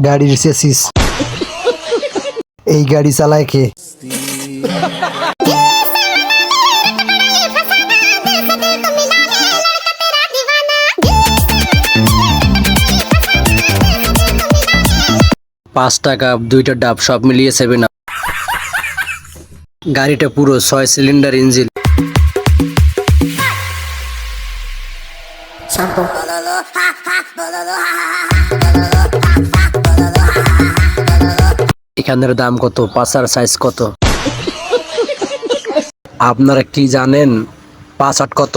গাড়ির চেসিস। এই গাড়ি চালায় কে? ৳5, 2টা ডাব সব মিলিয়ে 7 আপ। গাড়িটা পুরো 6 সিলিন্ডার ইঞ্জিন। এখানের দাম কত? পাঁচার সাইজ কত? আপনারা কি জানেন 5 আট কত?